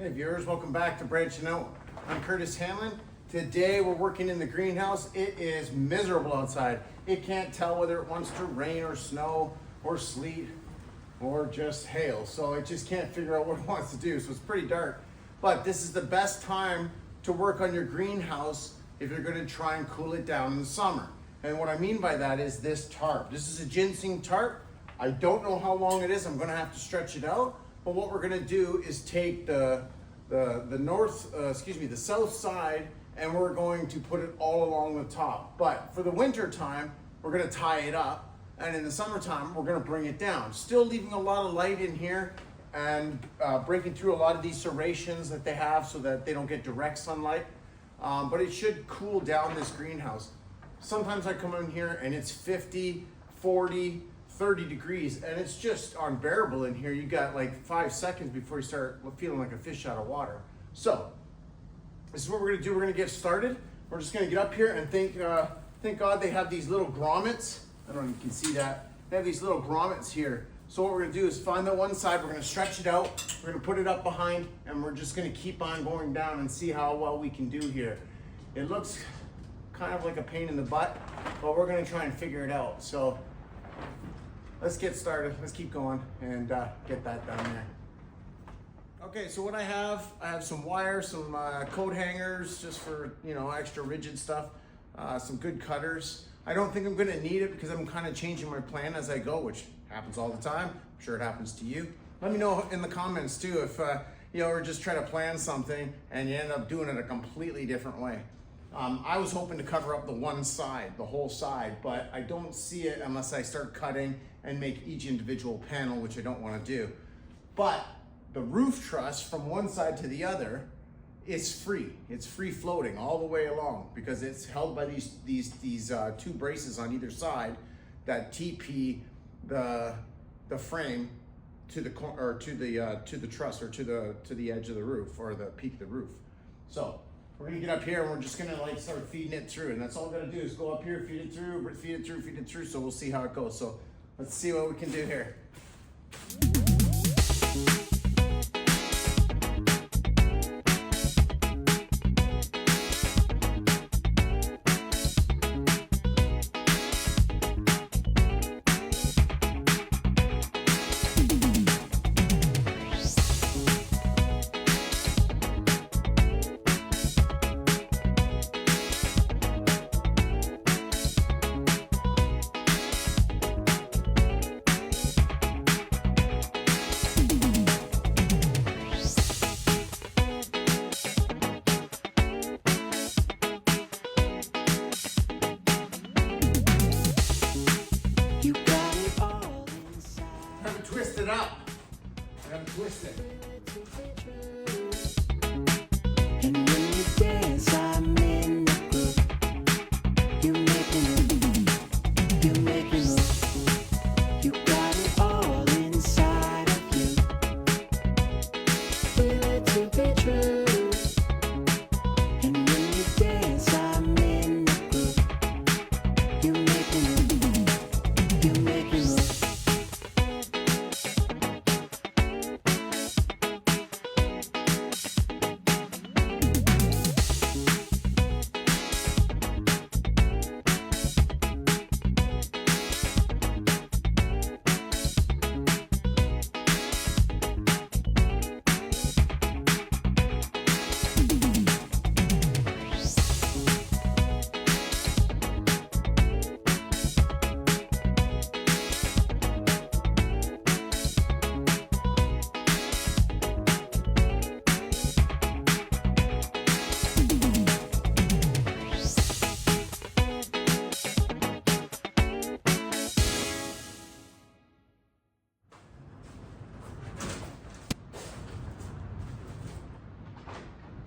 Hey viewers, welcome back to Branching Out. I'm Curtis Hanlon. Today we're working in the greenhouse. It is miserable outside. It can't tell whether it wants to rain or snow or sleet or just hail. So it just can't figure out what it wants to do. So it's pretty dark. But this is the best time to work on your greenhouse if you're going to try and cool it down in the summer. And what I mean by that is this tarp. This is a ginseng tarp. I don't know how long it is. I'm going to have to stretch it out. But what we're going to do is take the south side, and we're going to put it all along the top. But for the winter time, we're going to tie it up, and in the summertime, we're going to bring it down. Still leaving a lot of light in here and breaking through a lot of these serrations that they have so that they don't get direct sunlight. But it should cool down this greenhouse. Sometimes I come in here and it's 50, 40, 30 degrees, and it's just unbearable in here. You got like 5 seconds before you start feeling like a fish out of water. So this is what we're gonna do. We're gonna get started. We're just gonna get up here and thank God they have these little grommets. I don't know if you can see that. They have these little grommets here. So what we're gonna do is find the one side, we're gonna stretch it out, we're gonna put it up behind, and we're just gonna keep on going down and see how well we can do here. It looks kind of like a pain in the butt, but we're gonna try and figure it out. So let's get started. Let's keep going and get that done there. Okay, so what I have some wire, some coat hangers just for, extra rigid stuff, some good cutters. I don't think I'm gonna need it because I'm kind of changing my plan as I go, which happens all the time. I'm sure it happens to you. Let me know in the comments too if we're just trying to plan something and you end up doing it a completely different way. I was hoping to cover up the one side, the whole side, but I don't see it unless I start cutting and make each individual panel, which I don't want to do. But the roof truss from one side to the other is free. It's free floating all the way along because it's held by these two braces on either side that TP the frame to the truss or to the edge of the roof or the peak of the roof. So we're gonna get up here and we're just gonna start feeding it through, and that's all we're gonna do is go up here, feed it through. So we'll see how it goes. So let's see what we can do here. Twist it up. I gotta twist it. And when you dance, I'm in the groove. You make me move. You make me move. You got it all inside of you. Feel it to be true. And when you dance, I'm in the groove. You make me move. You make me move.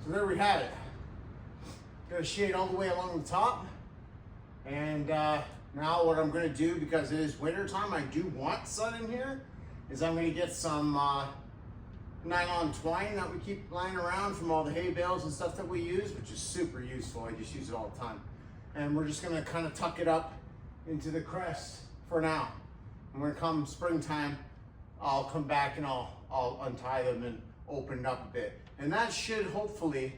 So there we have it. Got a shade all the way along the top. And now what I'm gonna do, because it is winter time, I do want sun in here, is I'm gonna get some nylon twine that we keep lying around from all the hay bales and stuff that we use, which is super useful. I just use it all the time. And we're just gonna kind of tuck it up into the crest for now. And when it comes springtime, I'll come back and I'll untie them and opened up a bit. And that should hopefully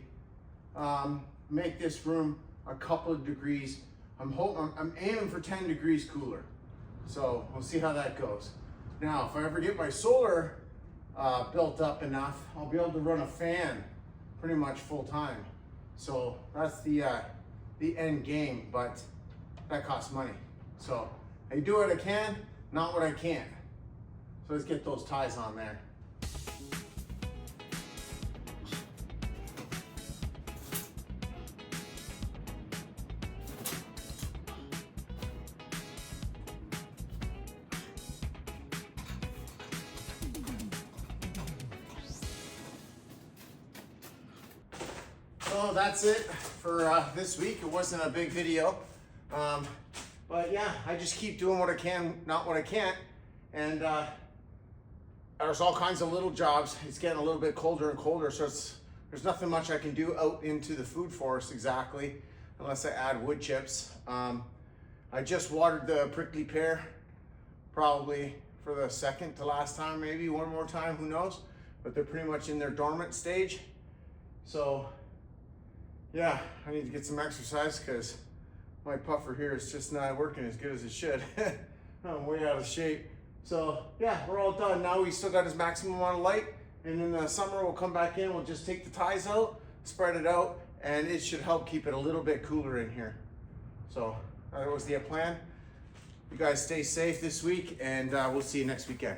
make this room a couple of degrees. I'm aiming for 10 degrees cooler. So we'll see how that goes. Now, if I ever get my solar built up enough, I'll be able to run a fan pretty much full time. So that's the end game, but that costs money. So I do what I can, not what I can't. So let's get those ties on there. So that's it for this week. It wasn't a big video, but yeah, I just keep doing what I can, not what I can't, and there's all kinds of little jobs. It's getting a little bit colder and colder, so there's nothing much I can do out into the food forest exactly, unless I add wood chips. I just watered the prickly pear, probably for the second to last time, maybe one more time, who knows, but they're pretty much in their dormant stage. So yeah, I need to get some exercise because my puffer here is just not working as good as it should. I'm way out of shape. So yeah, we're all done. Now we still got his maximum amount of light, and in the summer we'll come back in, we'll just take the ties out, spread it out, and it should help keep it a little bit cooler in here. So that was the plan. You guys stay safe this week, and we'll see you next weekend.